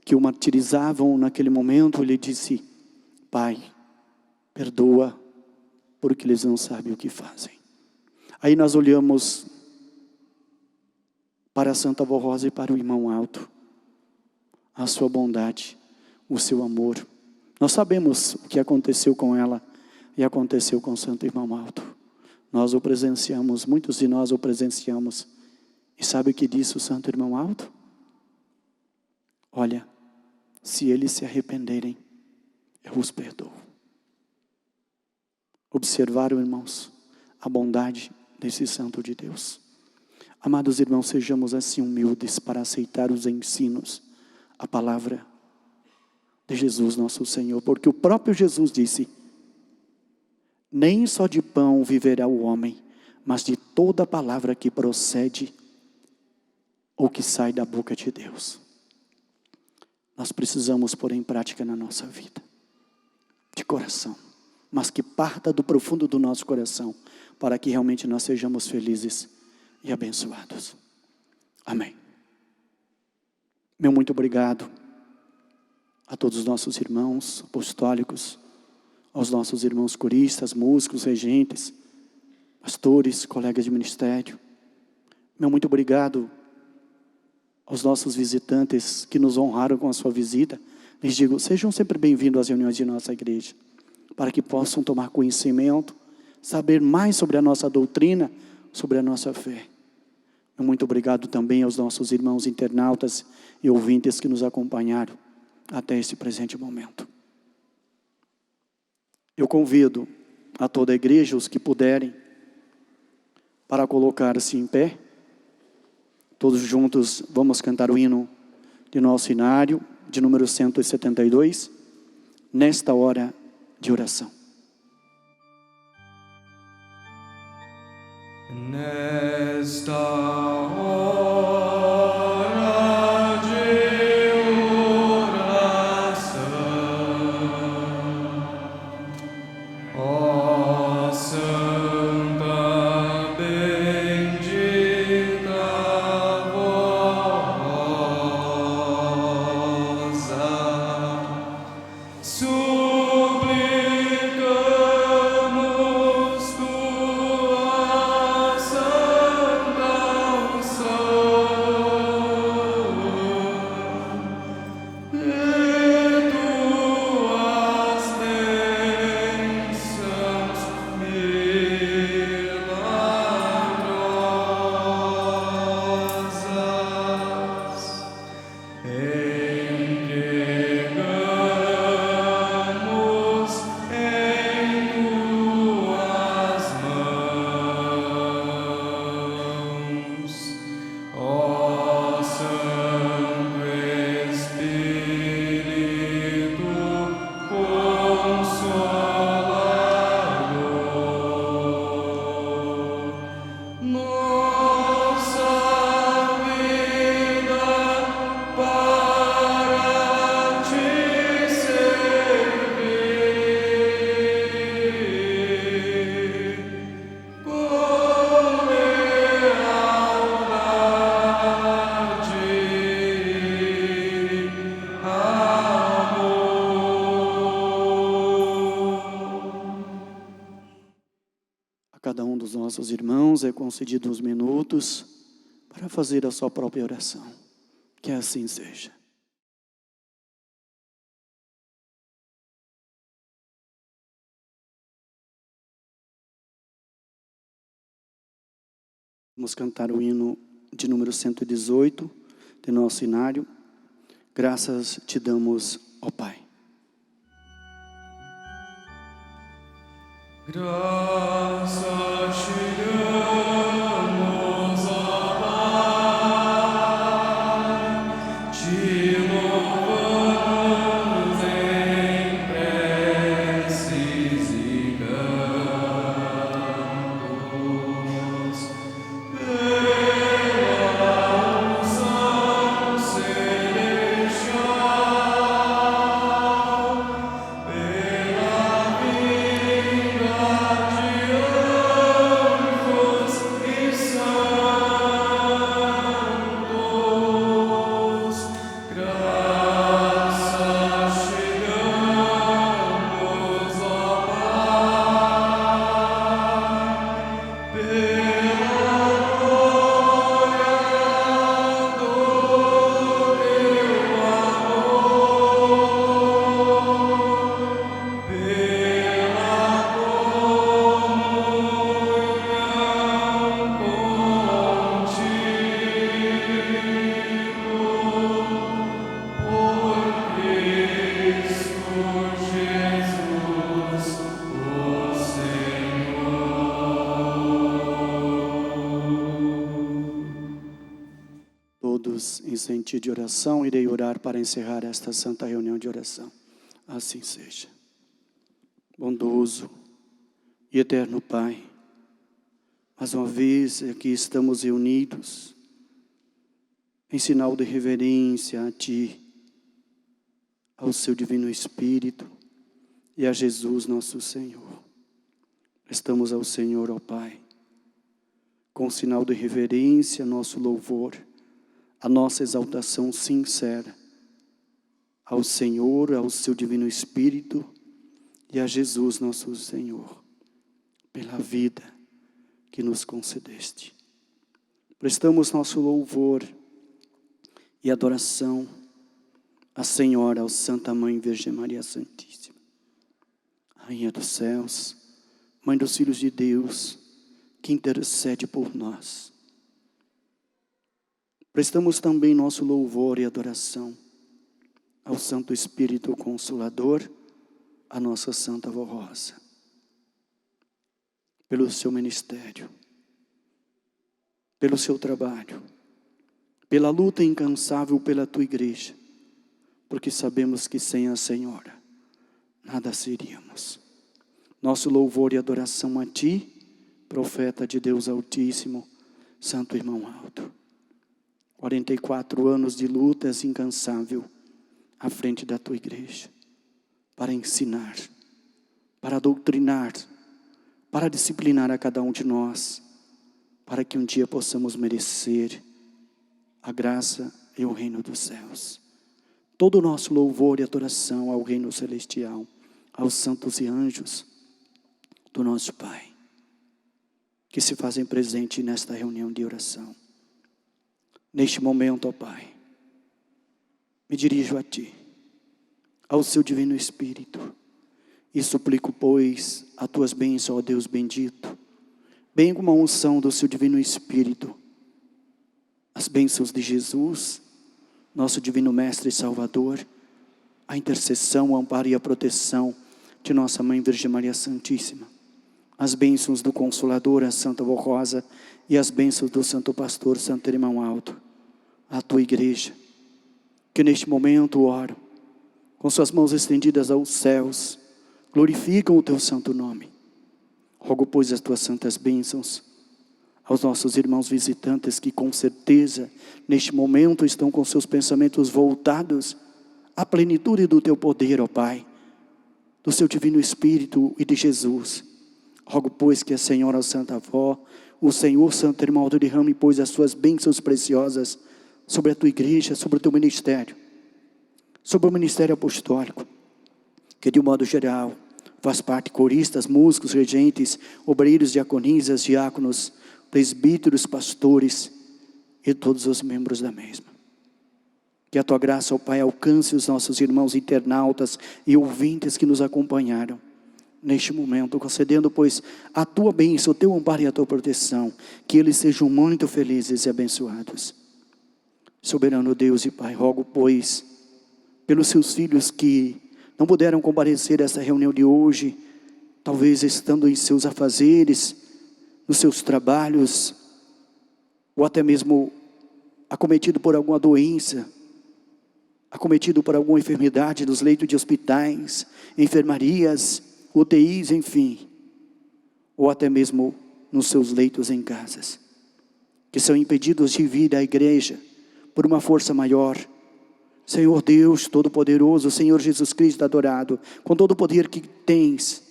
que o martirizavam naquele momento, ele disse: Pai, perdoa, porque eles não sabem o que fazem. Aí nós olhamos para a Santa Avó Rosa e para o irmão Alto, a sua bondade, o seu amor. Nós sabemos o que aconteceu com ela e aconteceu com o Santo Irmão Alto. Nós o presenciamos, muitos de nós o presenciamos. E sabe o que disse o Santo Irmão Alto? Olha, se eles se arrependerem, eu os perdoo. Observaram, irmãos, a bondade desse santo de Deus. Amados irmãos, sejamos assim humildes para aceitar os ensinos, a palavra de Jesus nosso Senhor, porque o próprio Jesus disse: nem só de pão viverá o homem, mas de toda palavra que procede ou que sai da boca de Deus. Nós precisamos pôr em prática na nossa vida, de coração, mas que parta do profundo do nosso coração, para que realmente nós sejamos felizes e abençoados. Amém. Meu muito obrigado a todos os nossos irmãos apostólicos, aos nossos irmãos coristas, músicos, regentes, pastores, colegas de ministério. Meu muito obrigado aos nossos visitantes que nos honraram com a sua visita. Lhes digo, sejam sempre bem-vindos às reuniões de nossa igreja, para que possam tomar conhecimento, saber mais sobre a nossa doutrina, sobre a nossa fé. Muito obrigado também aos nossos irmãos internautas e ouvintes que nos acompanharam até esse presente momento. Eu convido a toda a igreja, os que puderem, para colocar-se em pé. Todos juntos vamos cantar o hino de nosso inário, de número 172, nesta hora de oração. Nesta hora de oração, ó Santa bendita Rosa, suplicamos tua santa unção e tuas bênçãos milagrosas. Entregamos em tuas mãos, ó Santo Espírito Consolador. Nossa vida para te servir, com lealdade e amor. A cada um dos nossos irmãos é concedido uns minutos para fazer a sua própria oração. Que assim seja. Vamos cantar o hino de número 118 de nosso inário. Graças te damos, ó Pai. Graças te damos, ó Pai, te louvamos em preces e cantos, pela unção celestial, pela vinda de sentido de oração, irei orar para encerrar esta santa reunião de oração. Assim seja. Bondoso e eterno Pai, mais uma vez aqui estamos reunidos em sinal de reverência a Ti, ao Seu Divino Espírito e a Jesus nosso Senhor. Estamos ao Senhor, ó Pai, com sinal de reverência, nosso louvor, a nossa exaltação sincera ao Senhor, ao Seu Divino Espírito e a Jesus nosso Senhor, pela vida que nos concedeste. Prestamos nosso louvor e adoração à Senhora, ao Santa Mãe Virgem Maria Santíssima, Rainha dos céus, Mãe dos filhos de Deus, que intercede por nós. Prestamos também nosso louvor e adoração ao Santo Espírito Consolador, a nossa Santa Vó Rosa, pelo seu ministério, pelo seu trabalho, pela luta incansável pela tua igreja, porque sabemos que sem a Senhora nada seríamos. Nosso louvor e adoração a Ti, profeta de Deus Altíssimo, Santo Irmão Alto. 44 anos de lutas incansável à frente da tua igreja, para ensinar, para doutrinar, para disciplinar a cada um de nós, para que um dia possamos merecer a graça e o reino dos céus. Todo o nosso louvor e adoração ao reino celestial, aos santos e anjos do nosso Pai, que se fazem presente nesta reunião de oração. Neste momento, ó Pai, me dirijo a Ti, ao Seu Divino Espírito, e suplico, pois, a Tuas bênçãos, ó Deus bendito, bem como a unção do Seu Divino Espírito, as bênçãos de Jesus, nosso Divino Mestre e Salvador, a intercessão, o amparo e a proteção de nossa Mãe Virgem Maria Santíssima, as bênçãos do Consolador, a Santa Vó Rosa, e as bênçãos do Santo Pastor, Santo Irmão Alto, a Tua igreja, que neste momento oro, com suas mãos estendidas aos céus, glorificam o Teu santo nome. Rogo, pois, as Tuas santas bênçãos aos nossos irmãos visitantes, que com certeza, neste momento, estão com seus pensamentos voltados à plenitude do Teu poder, ó Pai, do Seu Divino Espírito e de Jesus. Rogo, pois, que a Senhora Santa Avó, o Senhor Santo Irmão Alto, derrame, pois, as Suas bênçãos preciosas sobre a Tua igreja, sobre o Teu ministério, sobre o ministério apostólico, que de um modo geral faz parte coristas, músicos, regentes, obreiros, diaconisas, diáconos, presbíteros, pastores e todos os membros da mesma. Que a Tua graça, ó Pai, alcance os nossos irmãos internautas e ouvintes que nos acompanharam neste momento, concedendo, pois, a Tua bênção, o Teu amparo e a Tua proteção, que eles sejam muito felizes e abençoados. Soberano Deus e Pai, rogo, pois, pelos Seus filhos que não puderam comparecer a essa reunião de hoje, talvez estando em seus afazeres, nos seus trabalhos, ou até mesmo acometido por alguma doença, acometido por alguma enfermidade nos leitos de hospitais, enfermarias, UTIs, enfim, ou até mesmo nos seus leitos em casas, que são impedidos de vir à igreja por uma força maior. Senhor Deus Todo-Poderoso, Senhor Jesus Cristo adorado, com todo o poder que tens,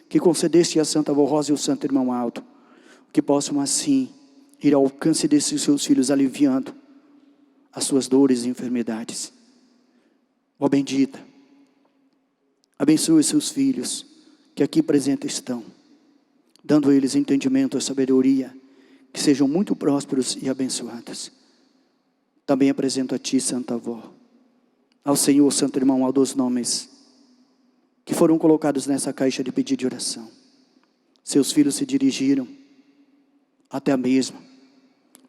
que concedeste a Santa Vó Rosa e o Santo Irmão Alto, que possam assim ir ao alcance desses seus filhos, aliviando as suas dores e enfermidades. Ó bendita, abençoe seus filhos, que aqui presentes estão, dando a eles entendimento e sabedoria, que sejam muito prósperos e abençoados. Também apresento a Ti, Santa Avó, ao Senhor Santo Irmão, Alto, dos nomes que foram colocados nessa caixa de pedido de oração. Seus filhos se dirigiram até a mesma.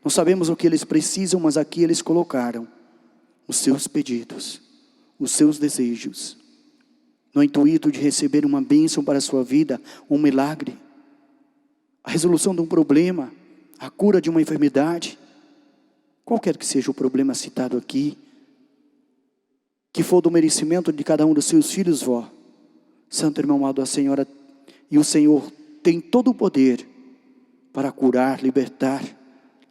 Não sabemos o que eles precisam, mas aqui eles colocaram os seus pedidos, os seus desejos, no intuito de receber uma bênção para a sua vida, um milagre, a resolução de um problema, a cura de uma enfermidade, qualquer que seja o problema citado aqui, que for do merecimento de cada um dos seus filhos, vó. Santo irmão amado, a Senhora e o Senhor tem todo o poder para curar, libertar,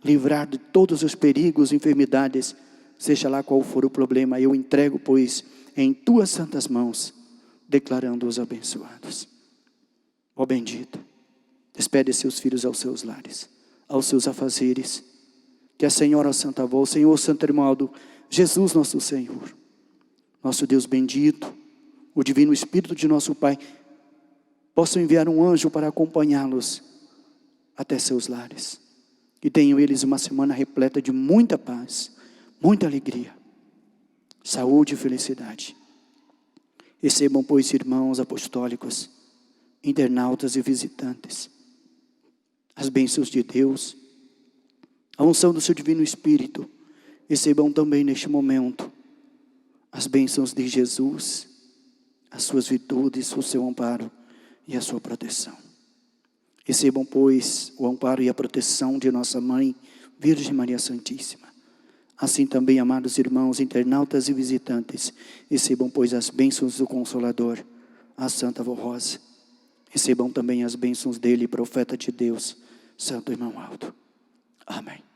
livrar de todos os perigos, enfermidades, seja lá qual for o problema. Eu entrego, pois, em tuas santas mãos, declarando-os abençoados. Ó bendito, despede seus filhos aos seus lares, aos seus afazeres, que a Senhora Santa Avó, o Senhor Santo Irmão, Jesus nosso Senhor, nosso Deus bendito, o divino Espírito de nosso Pai, possam enviar um anjo para acompanhá-los até seus lares, que tenham eles uma semana repleta de muita paz, muita alegria, saúde e felicidade. Recebam, pois, irmãos apostólicos, internautas e visitantes, as bênçãos de Deus, a unção do seu divino Espírito. Recebam também neste momento as bênçãos de Jesus, as suas virtudes, o seu amparo e a sua proteção. Recebam, pois, o amparo e a proteção de nossa Mãe, Virgem Maria Santíssima. Assim também, amados irmãos, internautas e visitantes, recebam, pois, as bênçãos do Consolador, a Santa Avó Rosa. Recebam também as bênçãos dele, profeta de Deus, Santo Irmão Aldo. Amém.